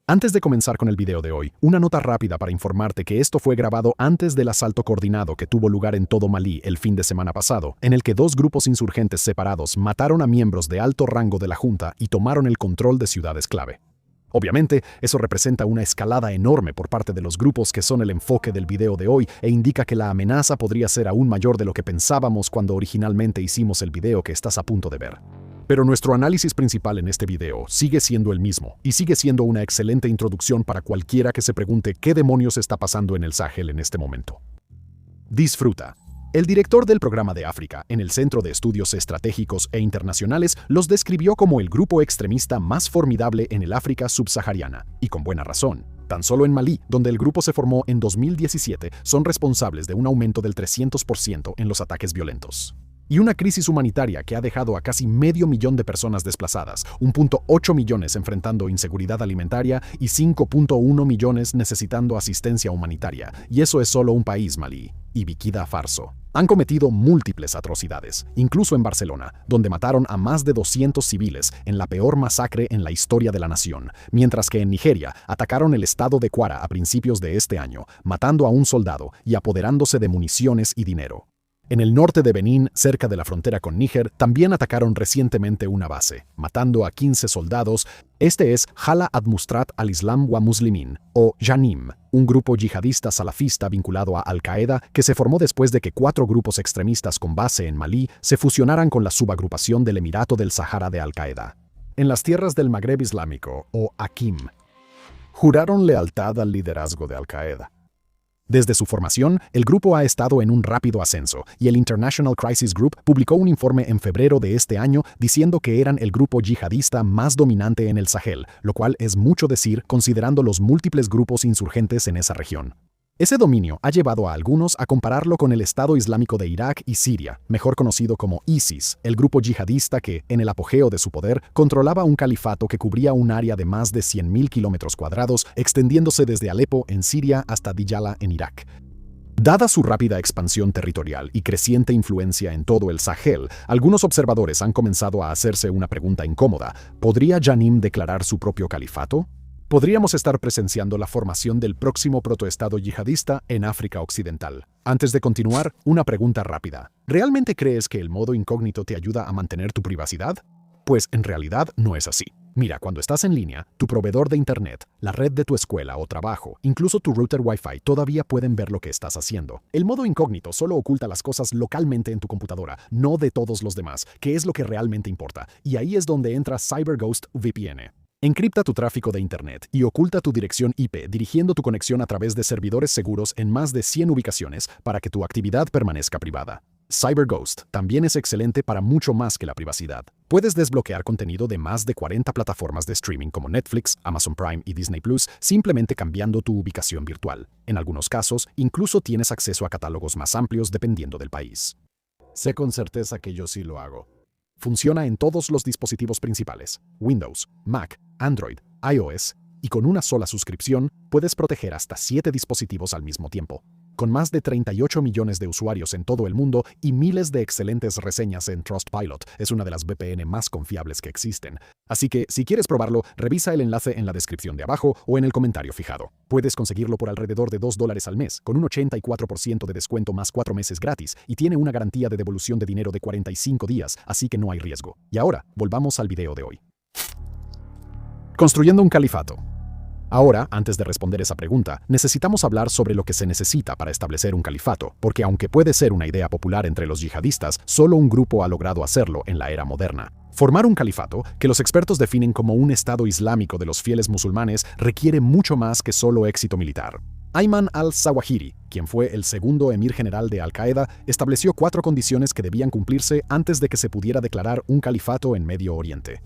Antes de comenzar con el video de hoy, una nota rápida para informarte que esto fue grabado antes del asalto coordinado que tuvo lugar en todo Malí el fin de semana pasado, en el que dos grupos insurgentes separados mataron a miembros de alto rango de la Junta y tomaron el control de ciudades clave. Obviamente, eso representa una escalada enorme por parte de los grupos que son el enfoque del video de hoy e indica que la amenaza podría ser aún mayor de lo que pensábamos cuando originalmente hicimos el video que estás a punto de ver. Pero nuestro análisis principal en este video sigue siendo el mismo y sigue siendo una excelente introducción para cualquiera que se pregunte qué demonios está pasando en el Sahel en este momento. Disfruta. El director del programa de África en el Centro de Estudios Estratégicos e Internacionales los describió como el grupo extremista más formidable en el África subsahariana, y con buena razón. Tan solo en Malí, donde el grupo se formó en 2017, son responsables de un aumento del 300% en los ataques violentos. Y una crisis humanitaria que ha dejado a casi 500,000 de personas desplazadas, 1.8 millones enfrentando inseguridad alimentaria y 5.1 millones necesitando asistencia humanitaria. Y eso es solo un país, Malí y Burkina Faso. Han cometido múltiples atrocidades, incluso en Barcelona, donde mataron a más de 200 civiles en la peor masacre en la historia de la nación, mientras que en Nigeria atacaron el estado de Kwara a principios de este año, matando a un soldado y apoderándose de municiones y dinero. En el norte de Benín, cerca de la frontera con Níger, también atacaron recientemente una base, matando a 15 soldados. Este es Jala ad-Nusrat al-Islam wa Muslimin, o JANIM, un grupo yihadista salafista vinculado a Al-Qaeda que se formó después de que 4 grupos extremistas con base en Malí se fusionaran con la subagrupación del Emirato del Sahara de Al-Qaeda. En las tierras del Magreb Islámico, o AQIM, juraron lealtad al liderazgo de Al-Qaeda. Desde su formación, el grupo ha estado en un rápido ascenso, y el International Crisis Group publicó un informe en febrero de este año diciendo que eran el grupo yihadista más dominante en el Sahel, lo cual es mucho decir considerando los múltiples grupos insurgentes en esa región. Ese dominio ha llevado a algunos a compararlo con el Estado Islámico de Irak y Siria, mejor conocido como ISIS, el grupo yihadista que, en el apogeo de su poder, controlaba un califato que cubría un área de más de 100,000 kilómetros cuadrados, extendiéndose desde Alepo en Siria hasta Diyala en Irak. Dada su rápida expansión territorial y creciente influencia en todo el Sahel, algunos observadores han comenzado a hacerse una pregunta incómoda: ¿podría JANIM declarar su propio califato? Podríamos estar presenciando la formación del próximo protoestado yihadista en África Occidental. Antes de continuar, una pregunta rápida. ¿Realmente crees que el modo incógnito te ayuda a mantener tu privacidad? Pues en realidad no es así. Mira, cuando estás en línea, tu proveedor de internet, la red de tu escuela o trabajo, incluso tu router Wi-Fi todavía pueden ver lo que estás haciendo. El modo incógnito solo oculta las cosas localmente en tu computadora, no de todos los demás, que es lo que realmente importa. Y ahí es donde entra CyberGhost VPN. Encripta tu tráfico de Internet y oculta tu dirección IP dirigiendo tu conexión a través de servidores seguros en más de 100 ubicaciones para que tu actividad permanezca privada. CyberGhost también es excelente para mucho más que la privacidad. Puedes desbloquear contenido de más de 40 plataformas de streaming como Netflix, Amazon Prime y Disney Plus simplemente cambiando tu ubicación virtual. En algunos casos, incluso tienes acceso a catálogos más amplios dependiendo del país. Sé con certeza que yo sí lo hago. Funciona en todos los dispositivos principales: Windows, Mac, Android, iOS, y con una sola suscripción puedes proteger hasta 7 dispositivos al mismo tiempo. Con más de 38 millones de usuarios en todo el mundo y miles de excelentes reseñas en Trustpilot, es una de las VPN más confiables que existen. Así que, si quieres probarlo, revisa el enlace en la descripción de abajo o en el comentario fijado. Puedes conseguirlo por alrededor de $2 al mes, con un 84% de descuento más 4 meses gratis, y tiene una garantía de devolución de dinero de 45 días, así que no hay riesgo. Y ahora, volvamos al video de hoy. Construyendo un califato. Ahora, antes de responder esa pregunta, necesitamos hablar sobre lo que se necesita para establecer un califato, porque aunque puede ser una idea popular entre los yihadistas, solo un grupo ha logrado hacerlo en la era moderna. Formar un califato, que los expertos definen como un estado islámico de los fieles musulmanes, requiere mucho más que solo éxito militar. Ayman al-Zawahiri, quien fue el segundo emir general de Al-Qaeda, estableció 4 condiciones que debían cumplirse antes de que se pudiera declarar un califato en Medio Oriente.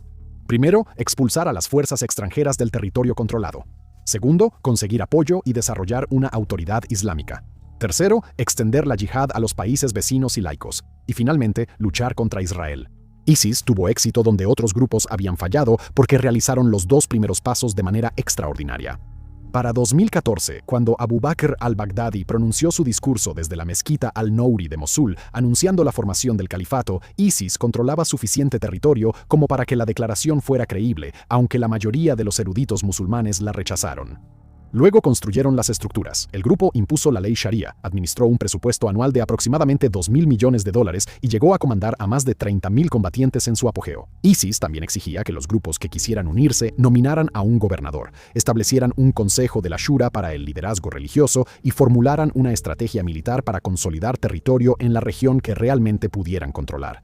Primero, expulsar a las fuerzas extranjeras del territorio controlado. Segundo, conseguir apoyo y desarrollar una autoridad islámica. Tercero, extender la yihad a los países vecinos y laicos. Y finalmente, luchar contra Israel. ISIS tuvo éxito donde otros grupos habían fallado porque realizaron los 2 primeros pasos de manera extraordinaria. Para 2014, cuando Abu Bakr al-Baghdadi pronunció su discurso desde la mezquita al-Nouri de Mosul, anunciando la formación del califato, ISIS controlaba suficiente territorio como para que la declaración fuera creíble, aunque la mayoría de los eruditos musulmanes la rechazaron. Luego construyeron las estructuras. El grupo impuso la ley Sharia, administró un presupuesto anual de aproximadamente $2.000 millones y llegó a comandar a más de 30.000 combatientes en su apogeo. ISIS también exigía que los grupos que quisieran unirse nominaran a un gobernador, establecieran un consejo de la Shura para el liderazgo religioso y formularan una estrategia militar para consolidar territorio en la región que realmente pudieran controlar.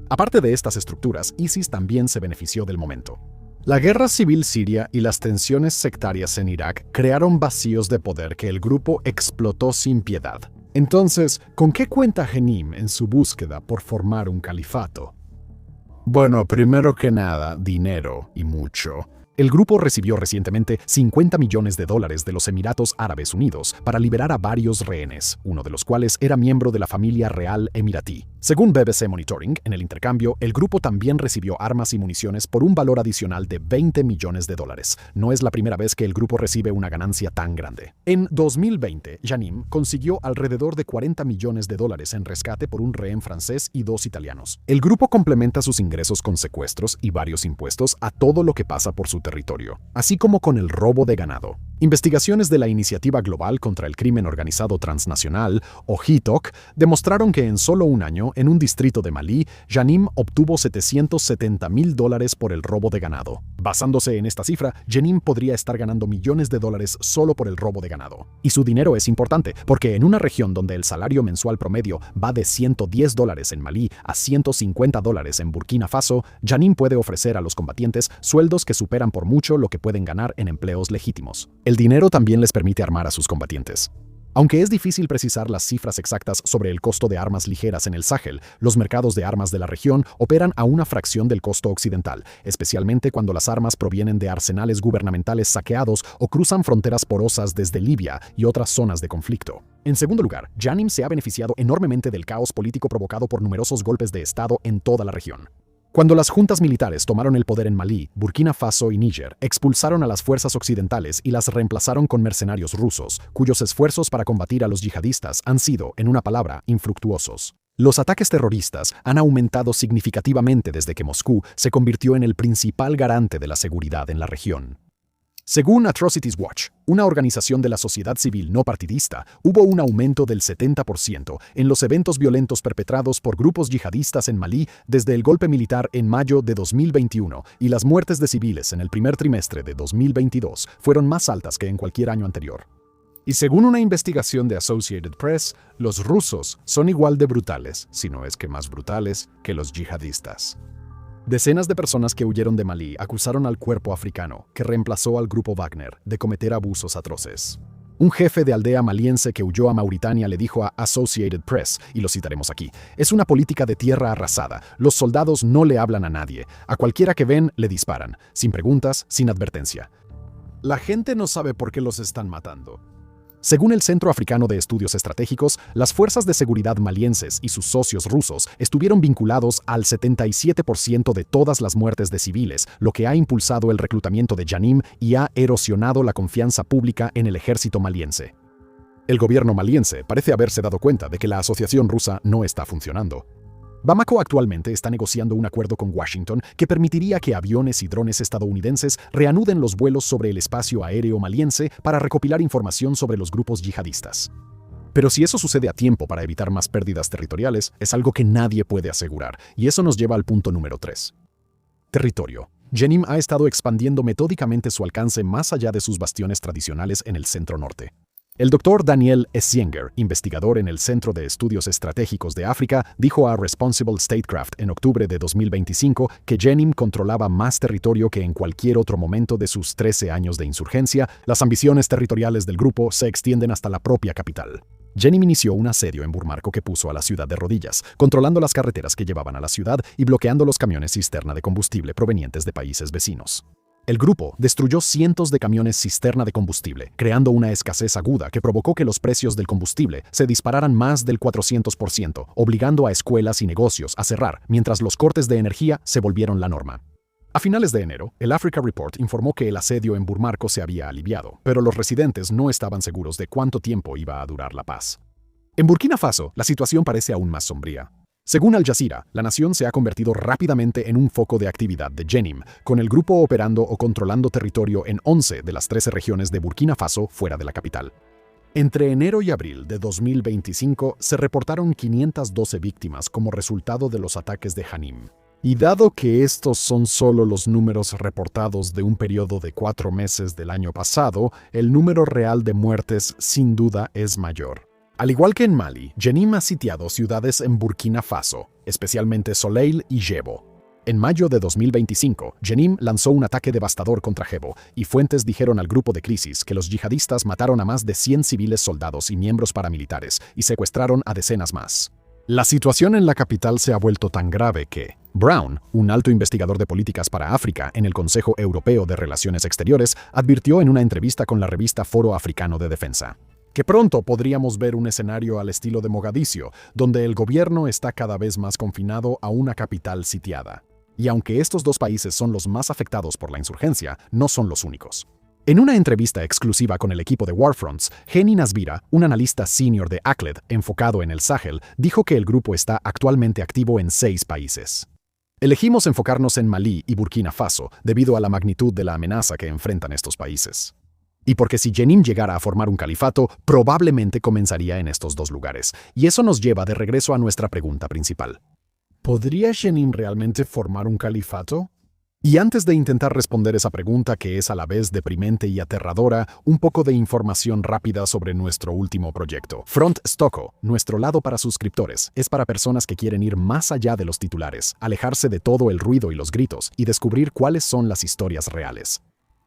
Aparte de estas estructuras, ISIS también se benefició del momento. La guerra civil siria y las tensiones sectarias en Irak crearon vacíos de poder que el grupo explotó sin piedad. Entonces, ¿con qué cuenta Jenim en su búsqueda por formar un califato? Bueno, primero que nada, dinero y mucho. El grupo recibió recientemente $50 millones de los Emiratos Árabes Unidos para liberar a varios rehenes, uno de los cuales era miembro de la familia real emiratí. Según BBC Monitoring, en el intercambio, el grupo también recibió armas y municiones por un valor adicional de $20 millones. No es la primera vez que el grupo recibe una ganancia tan grande. En 2020, Janim consiguió alrededor de $40 millones en rescate por un rehén francés y 2 italianos. El grupo complementa sus ingresos con secuestros y varios impuestos a todo lo que pasa por su territorio, así como con el robo de ganado. Investigaciones de la Iniciativa Global contra el Crimen Organizado Transnacional, o HITOC, demostraron que en solo un año, en un distrito de Malí, Janim obtuvo $770.000 por el robo de ganado. Basándose en esta cifra, Janim podría estar ganando millones de dólares solo por el robo de ganado. Y su dinero es importante, porque en una región donde el salario mensual promedio va de $110 en Malí a $150 en Burkina Faso, Janim puede ofrecer a los combatientes sueldos que superan por mucho lo que pueden ganar en empleos legítimos. El dinero también les permite armar a sus combatientes. Aunque es difícil precisar las cifras exactas sobre el costo de armas ligeras en el Sahel, los mercados de armas de la región operan a una fracción del costo occidental, especialmente cuando las armas provienen de arsenales gubernamentales saqueados o cruzan fronteras porosas desde Libia y otras zonas de conflicto. En segundo lugar, Janim se ha beneficiado enormemente del caos político provocado por numerosos golpes de Estado en toda la región. Cuando las juntas militares tomaron el poder en Malí, Burkina Faso y Níger, expulsaron a las fuerzas occidentales y las reemplazaron con mercenarios rusos, cuyos esfuerzos para combatir a los yihadistas han sido, en una palabra, infructuosos. Los ataques terroristas han aumentado significativamente desde que Moscú se convirtió en el principal garante de la seguridad en la región. Según Atrocities Watch, una organización de la sociedad civil no partidista, hubo un aumento del 70% en los eventos violentos perpetrados por grupos yihadistas en Malí desde el golpe militar en mayo de 2021 y las muertes de civiles en el primer trimestre de 2022 fueron más altas que en cualquier año anterior. Y según una investigación de Associated Press, los rusos son igual de brutales, si no es que más brutales, que los yihadistas. Decenas de personas que huyeron de Malí acusaron al cuerpo africano, que reemplazó al grupo Wagner, de cometer abusos atroces. Un jefe de aldea maliense que huyó a Mauritania le dijo a Associated Press, y lo citaremos aquí, «Es una política de tierra arrasada. Los soldados no le hablan a nadie. A cualquiera que ven, le disparan. Sin preguntas, sin advertencia. La gente no sabe por qué los están matando». Según el Centro Africano de Estudios Estratégicos, las fuerzas de seguridad malienses y sus socios rusos estuvieron vinculados al 77% de todas las muertes de civiles, lo que ha impulsado el reclutamiento de Janim y ha erosionado la confianza pública en el ejército maliense. El gobierno maliense parece haberse dado cuenta de que la asociación rusa no está funcionando. Bamako actualmente está negociando un acuerdo con Washington que permitiría que aviones y drones estadounidenses reanuden los vuelos sobre el espacio aéreo maliense para recopilar información sobre los grupos yihadistas. Pero si eso sucede a tiempo para evitar más pérdidas territoriales, es algo que nadie puede asegurar, y eso nos lleva al punto número 3. Territorio. Janim ha estado expandiendo metódicamente su alcance más allá de sus bastiones tradicionales en el centro-norte. El doctor Daniel Essienger, investigador en el Centro de Estudios Estratégicos de África, dijo a Responsible Statecraft en octubre de 2025 que Janim controlaba más territorio que en cualquier otro momento de sus 13 años de insurgencia. Las ambiciones territoriales del grupo se extienden hasta la propia capital. Janim inició un asedio en Burmarco que puso a la ciudad de rodillas, controlando las carreteras que llevaban a la ciudad y bloqueando los camiones cisterna de combustible provenientes de países vecinos. El grupo destruyó cientos de camiones cisterna de combustible, creando una escasez aguda que provocó que los precios del combustible se dispararan más del 400%, obligando a escuelas y negocios a cerrar, mientras los cortes de energía se volvieron la norma. A finales de enero, el Africa Report informó que el asedio en Burmarco se había aliviado, pero los residentes no estaban seguros de cuánto tiempo iba a durar la paz. En Burkina Faso, la situación parece aún más sombría. Según Al Jazeera, la nación se ha convertido rápidamente en un foco de actividad de Jenim, con el grupo operando o controlando territorio en 11 de las 13 regiones de Burkina Faso fuera de la capital. Entre enero y abril de 2025 se reportaron 512 víctimas como resultado de los ataques de Jenim. Y dado que estos son solo los números reportados de un periodo de 4 meses del año pasado, el número real de muertes sin duda es mayor. Al igual que en Mali, Jenim ha sitiado ciudades en Burkina Faso, especialmente Soleil y Jebo. En mayo de 2025, Jenim lanzó un ataque devastador contra Jebo, y fuentes dijeron al grupo de crisis que los yihadistas mataron a más de 100 civiles soldados y miembros paramilitares y secuestraron a decenas más. La situación en la capital se ha vuelto tan grave que Brown, un alto investigador de políticas para África en el Consejo Europeo de Relaciones Exteriores, advirtió en una entrevista con la revista Foro Africano de Defensa que pronto podríamos ver un escenario al estilo de Mogadiscio, donde el gobierno está cada vez más confinado a una capital sitiada. Y aunque estos dos países son los más afectados por la insurgencia, no son los únicos. En una entrevista exclusiva con el equipo de Warfronts, Heni Nasbira, un analista senior de ACLED enfocado en el Sahel, dijo que el grupo está actualmente activo en 6 países. Elegimos enfocarnos en Malí y Burkina Faso debido a la magnitud de la amenaza que enfrentan estos países. Y porque si Jenim llegara a formar un califato, probablemente comenzaría en estos 2 lugares. Y eso nos lleva de regreso a nuestra pregunta principal. ¿Podría Jenim realmente formar un califato? Y antes de intentar responder esa pregunta que es a la vez deprimente y aterradora, un poco de información rápida sobre nuestro último proyecto. Front Stoko, nuestro lado para suscriptores, es para personas que quieren ir más allá de los titulares, alejarse de todo el ruido y los gritos y descubrir cuáles son las historias reales.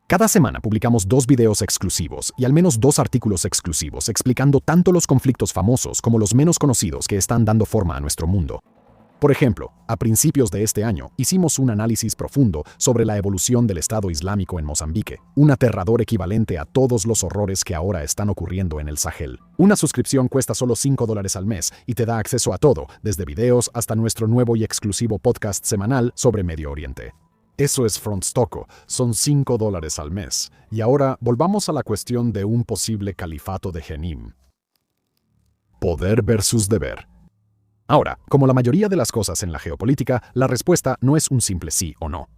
Cada semana publicamos 2 videos exclusivos y al menos 2 artículos exclusivos explicando tanto los conflictos famosos como los menos conocidos que están dando forma a nuestro mundo. Por ejemplo, a principios de este año hicimos un análisis profundo sobre la evolución del Estado Islámico en Mozambique, un aterrador equivalente a todos los horrores que ahora están ocurriendo en el Sahel. Una suscripción cuesta solo $5 al mes y te da acceso a todo, desde videos hasta nuestro nuevo y exclusivo podcast semanal sobre Medio Oriente. Eso es Front Stoko, son $5 al mes. Y ahora volvamos a la cuestión de un posible califato de Jenim. Poder versus deber. Ahora, como la mayoría de las cosas en la geopolítica, la respuesta no es un simple sí o no.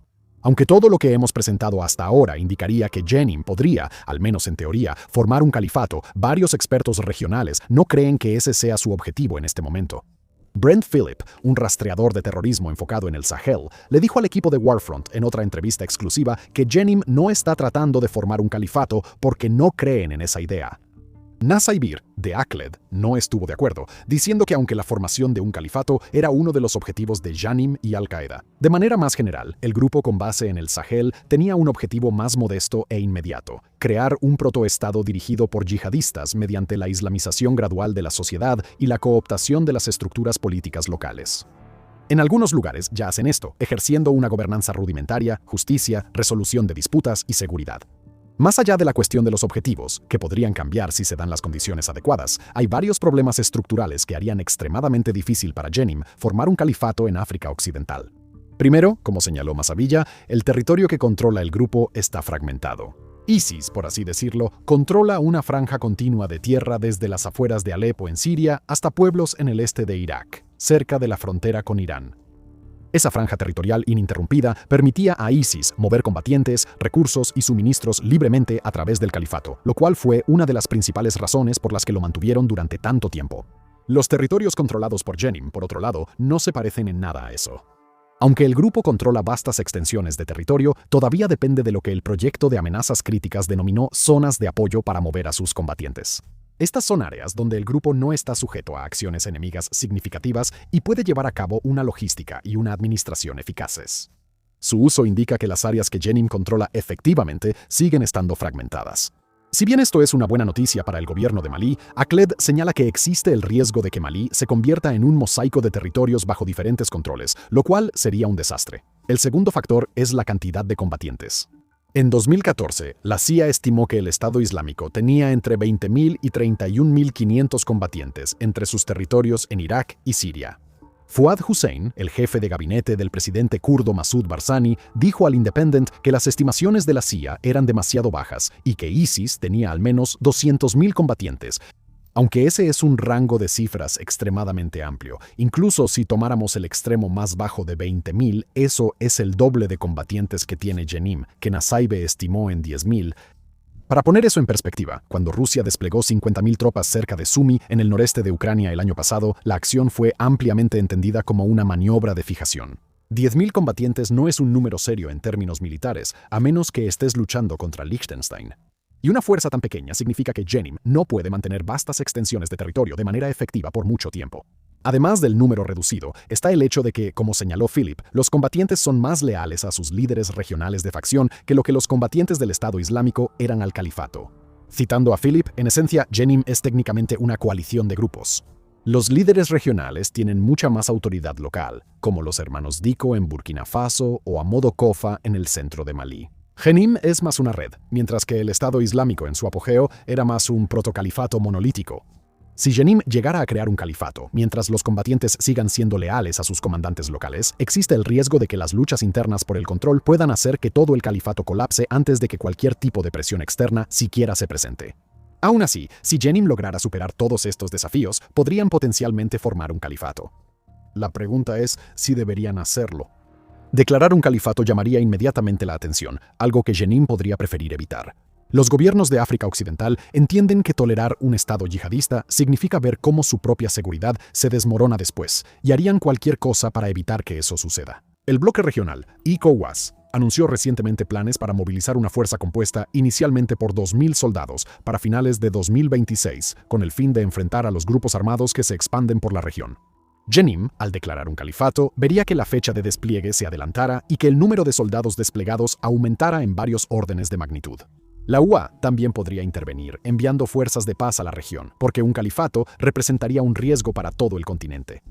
Aunque todo lo que hemos presentado hasta ahora indicaría que Jenim podría, al menos en teoría, formar un califato, varios expertos regionales no creen que ese sea su objetivo en este momento. Brent Phillip, un rastreador de terrorismo enfocado en el Sahel, le dijo al equipo de Warfront en otra entrevista exclusiva que Jenim no está tratando de formar un califato porque no creen en esa idea. Nasaibir, de ACLED, no estuvo de acuerdo, diciendo que aunque la formación de un califato era uno de los objetivos de Jenim y Al-Qaeda, de manera más general, el grupo con base en el Sahel tenía un objetivo más modesto e inmediato: crear un protoestado dirigido por yihadistas mediante la islamización gradual de la sociedad y la cooptación de las estructuras políticas locales. En algunos lugares ya hacen esto, ejerciendo una gobernanza rudimentaria, justicia, resolución de disputas y seguridad. Más allá de la cuestión de los objetivos, que podrían cambiar si se dan las condiciones adecuadas, hay varios problemas estructurales que harían extremadamente difícil para Jenim formar un califato en África Occidental. Primero, como señaló Masavilla, el territorio que controla el grupo está fragmentado. ISIS, por así decirlo, controla una franja continua de tierra desde las afueras de Alepo en Siria hasta pueblos en el este de Irak, cerca de la frontera con Irán. Esa franja territorial ininterrumpida permitía a ISIS mover combatientes, recursos y suministros libremente a través del califato, lo cual fue una de las principales razones por las que lo mantuvieron durante tanto tiempo. Los territorios controlados por Jenim, por otro lado, no se parecen en nada a eso. Aunque el grupo controla vastas extensiones de territorio, todavía depende de lo que el proyecto de amenazas críticas denominó zonas de apoyo para mover a sus combatientes. Estas son áreas donde el grupo no está sujeto a acciones enemigas significativas y puede llevar a cabo una logística y una administración eficaces. Su uso indica que las áreas que Jenim controla efectivamente siguen estando fragmentadas. Si bien esto es una buena noticia para el gobierno de Malí, ACLED señala que existe el riesgo de que Malí se convierta en un mosaico de territorios bajo diferentes controles, lo cual sería un desastre. El segundo factor es la cantidad de combatientes. En 2014, la CIA estimó que el Estado Islámico tenía entre 20.000 y 31.500 combatientes entre sus territorios en Irak y Siria. Fuad Hussein, el jefe de gabinete del presidente kurdo Masoud Barzani, dijo al Independent que las estimaciones de la CIA eran demasiado bajas y que ISIS tenía al menos 200.000 combatientes. Aunque ese es un rango de cifras extremadamente amplio, incluso si tomáramos el extremo más bajo de 20.000, eso es el doble de combatientes que tiene Jenim, que Nassaibe estimó en 10.000. Para poner eso en perspectiva, cuando Rusia desplegó 50.000 tropas cerca de Sumy, en el noreste de Ucrania el año pasado, la acción fue ampliamente entendida como una maniobra de fijación. 10.000 combatientes no es un número serio en términos militares, a menos que estés luchando contra Liechtenstein. Y una fuerza tan pequeña significa que Jenim no puede mantener vastas extensiones de territorio de manera efectiva por mucho tiempo. Además del número reducido, está el hecho de que, como señaló Philip, los combatientes son más leales a sus líderes regionales de facción que lo que los combatientes del Estado Islámico eran al califato. Citando a Philip, en esencia, Jenim es técnicamente una coalición de grupos. Los líderes regionales tienen mucha más autoridad local, como los hermanos Diko en Burkina Faso o Amodo Kofa en el centro de Malí. Jenim es más una red, mientras que el Estado Islámico en su apogeo era más un protocalifato monolítico. Si Jenim llegara a crear un califato, mientras los combatientes sigan siendo leales a sus comandantes locales, existe el riesgo de que las luchas internas por el control puedan hacer que todo el califato colapse antes de que cualquier tipo de presión externa siquiera se presente. Aún así, si Jenim lograra superar todos estos desafíos, podrían potencialmente formar un califato. La pregunta es si deberían hacerlo. Declarar un califato llamaría inmediatamente la atención, algo que Jenim podría preferir evitar. Los gobiernos de África Occidental entienden que tolerar un estado yihadista significa ver cómo su propia seguridad se desmorona después, y harían cualquier cosa para evitar que eso suceda. El bloque regional, ECOWAS, anunció recientemente planes para movilizar una fuerza compuesta inicialmente por 2.000 soldados para finales de 2026, con el fin de enfrentar a los grupos armados que se expanden por la región. Jenim, al declarar un califato, vería que la fecha de despliegue se adelantara y que el número de soldados desplegados aumentara en varios órdenes de magnitud. La UA también podría intervenir, enviando fuerzas de paz a la región, porque un califato representaría un riesgo para todo el continente.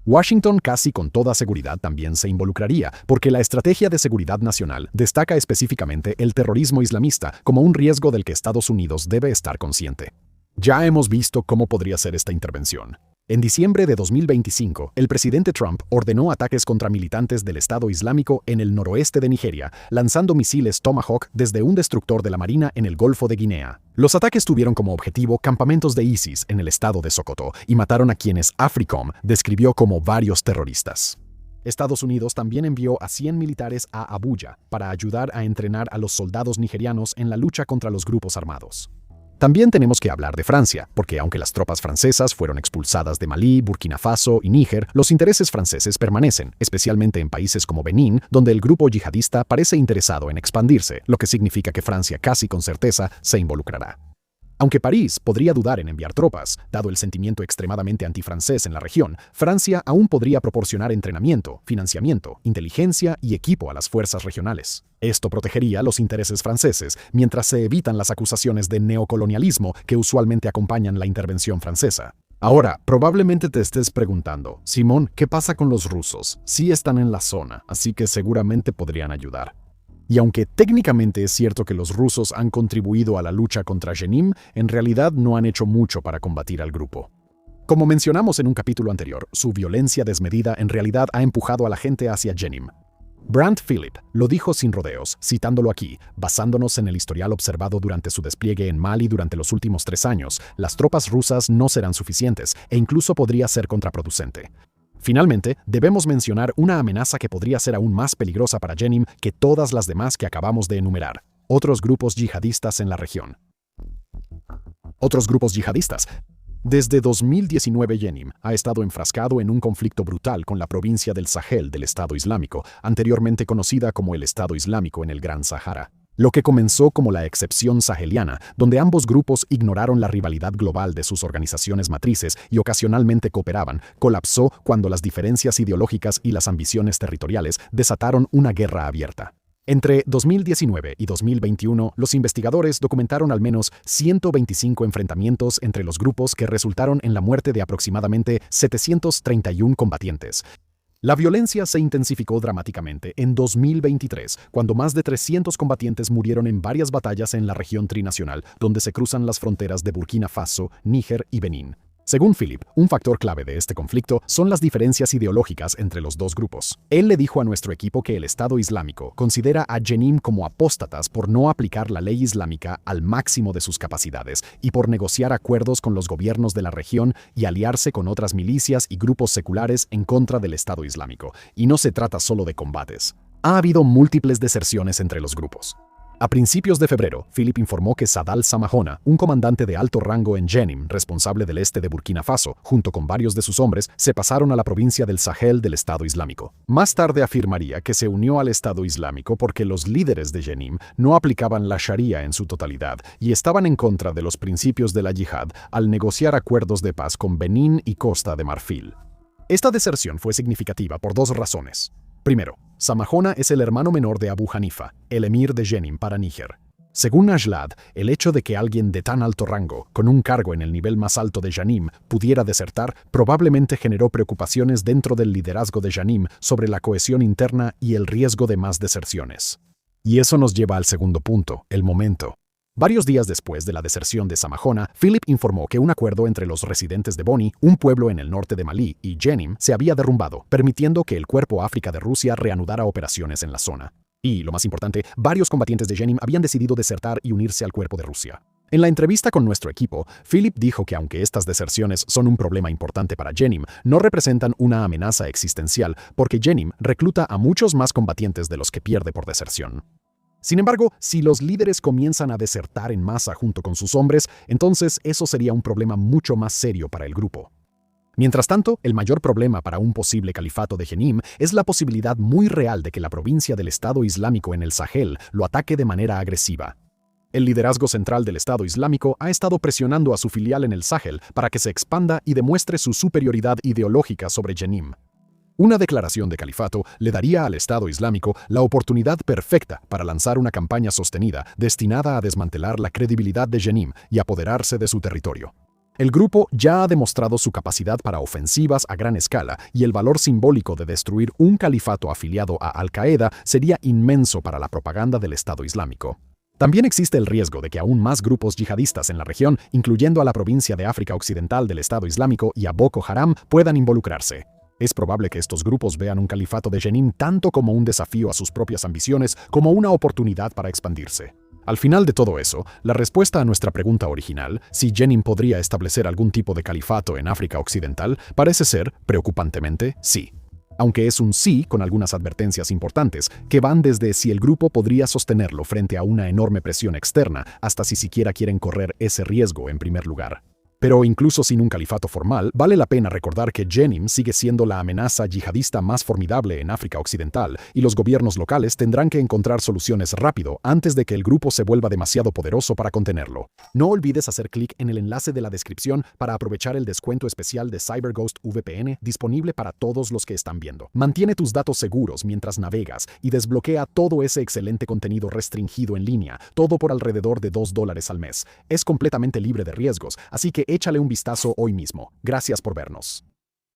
Washington casi con toda seguridad también se involucraría, porque la estrategia de seguridad nacional destaca específicamente el terrorismo islamista como un riesgo del que Estados Unidos debe estar consciente. Ya hemos visto cómo podría ser esta intervención. En diciembre de 2025, el presidente Trump ordenó ataques contra militantes del Estado Islámico en el noroeste de Nigeria, lanzando misiles Tomahawk desde un destructor de la Marina en el Golfo de Guinea. Los ataques tuvieron como objetivo campamentos de ISIS en el estado de Sokoto y mataron a quienes AFRICOM describió como varios terroristas. Estados Unidos también envió a 100 militares a Abuya para ayudar a entrenar a los soldados nigerianos en la lucha contra los grupos armados. También tenemos que hablar de Francia, porque aunque las tropas francesas fueron expulsadas de Malí, Burkina Faso y Níger, los intereses franceses permanecen, especialmente en países como Benín, donde el grupo yihadista parece interesado en expandirse, lo que significa que Francia casi con certeza se involucrará. Aunque París podría dudar en enviar tropas, dado el sentimiento extremadamente antifrancés en la región, Francia aún podría proporcionar entrenamiento, financiamiento, inteligencia y equipo a las fuerzas regionales. Esto protegería los intereses franceses, mientras se evitan las acusaciones de neocolonialismo que usualmente acompañan la intervención francesa. Ahora, probablemente te estés preguntando, Simón, ¿qué pasa con los rusos? Sí están en la zona, así que seguramente podrían ayudar. Y aunque técnicamente es cierto que los rusos han contribuido a la lucha contra Jenim, en realidad no han hecho mucho para combatir al grupo. Como mencionamos en un capítulo anterior, su violencia desmedida en realidad ha empujado a la gente hacia Jenim. Brandt Philip lo dijo sin rodeos, citándolo aquí, basándonos en el historial observado durante su despliegue en Mali durante los últimos 3 años, las tropas rusas no serán suficientes e incluso podría ser contraproducente. Finalmente, debemos mencionar una amenaza que podría ser aún más peligrosa para Jenim que todas las demás que acabamos de enumerar: otros grupos yihadistas en la región. Otros grupos yihadistas. Desde 2019 Jenim ha estado enfrascado en un conflicto brutal con la provincia del Sahel del Estado Islámico, anteriormente conocida como el Estado Islámico en el Gran Sahara. Lo que comenzó como la excepción saheliana, donde ambos grupos ignoraron la rivalidad global de sus organizaciones matrices y ocasionalmente cooperaban, colapsó cuando las diferencias ideológicas y las ambiciones territoriales desataron una guerra abierta. Entre 2019 y 2021, los investigadores documentaron al menos 125 enfrentamientos entre los grupos que resultaron en la muerte de aproximadamente 731 combatientes. La violencia se intensificó dramáticamente en 2023, cuando más de 300 combatientes murieron en varias batallas en la región trinacional, donde se cruzan las fronteras de Burkina Faso, Níger y Benín. Según Philip, un factor clave de este conflicto son las diferencias ideológicas entre los dos grupos. Él le dijo a nuestro equipo que el Estado Islámico considera a Jenim como apóstatas por no aplicar la ley islámica al máximo de sus capacidades y por negociar acuerdos con los gobiernos de la región y aliarse con otras milicias y grupos seculares en contra del Estado Islámico. Y no se trata solo de combates. Ha habido múltiples deserciones entre los grupos. A principios de febrero, Philip informó que Sadal Samahona, un comandante de alto rango en Jenim, responsable del este de Burkina Faso, junto con varios de sus hombres, se pasaron a la provincia del Sahel del Estado Islámico. Más tarde afirmaría que se unió al Estado Islámico porque los líderes de Jenim no aplicaban la Sharia en su totalidad y estaban en contra de los principios de la yihad al negociar acuerdos de paz con Benín y Costa de Marfil. Esta deserción fue significativa por dos razones. Primero, Samahona es el hermano menor de Abu Hanifa, el emir de Jenim para Níger. Según Ajlad, el hecho de que alguien de tan alto rango, con un cargo en el nivel más alto de Jenim, pudiera desertar, probablemente generó preocupaciones dentro del liderazgo de Jenim sobre la cohesión interna y el riesgo de más deserciones. Y eso nos lleva al segundo punto, el momento. Varios días después de la deserción de Samahona, Philip informó que un acuerdo entre los residentes de Boni, un pueblo en el norte de Malí, y Jenim se había derrumbado, permitiendo que el Cuerpo África de Rusia reanudara operaciones en la zona. Y, lo más importante, varios combatientes de Jenim habían decidido desertar y unirse al cuerpo de Rusia. En la entrevista con nuestro equipo, Philip dijo que aunque estas deserciones son un problema importante para Jenim, no representan una amenaza existencial porque Jenim recluta a muchos más combatientes de los que pierde por deserción. Sin embargo, si los líderes comienzan a desertar en masa junto con sus hombres, entonces eso sería un problema mucho más serio para el grupo. Mientras tanto, el mayor problema para un posible califato de Jenim es la posibilidad muy real de que la provincia del Estado Islámico en el Sahel lo ataque de manera agresiva. El liderazgo central del Estado Islámico ha estado presionando a su filial en el Sahel para que se expanda y demuestre su superioridad ideológica sobre Jenim. Una declaración de califato le daría al Estado Islámico la oportunidad perfecta para lanzar una campaña sostenida destinada a desmantelar la credibilidad de Jenim y apoderarse de su territorio. El grupo ya ha demostrado su capacidad para ofensivas a gran escala y el valor simbólico de destruir un califato afiliado a Al-Qaeda sería inmenso para la propaganda del Estado Islámico. También existe el riesgo de que aún más grupos yihadistas en la región, incluyendo a la provincia de África Occidental del Estado Islámico y a Boko Haram, puedan involucrarse. Es probable que estos grupos vean un califato de Jenim tanto como un desafío a sus propias ambiciones como una oportunidad para expandirse. Al final de todo eso, la respuesta a nuestra pregunta original, si Jenim podría establecer algún tipo de califato en África Occidental, parece ser, preocupantemente, sí. Aunque es un sí con algunas advertencias importantes, que van desde si el grupo podría sostenerlo frente a una enorme presión externa hasta si siquiera quieren correr ese riesgo en primer lugar. Pero incluso sin un califato formal, vale la pena recordar que Jenim sigue siendo la amenaza yihadista más formidable en África Occidental y los gobiernos locales tendrán que encontrar soluciones rápido antes de que el grupo se vuelva demasiado poderoso para contenerlo. No olvides hacer clic en el enlace de la descripción para aprovechar el descuento especial de CyberGhost VPN disponible para todos los que están viendo. Mantiene tus datos seguros mientras navegas y desbloquea todo ese excelente contenido restringido en línea, todo por alrededor de $2 al mes. Es completamente libre de riesgos, así que échale un vistazo hoy mismo. Gracias por vernos.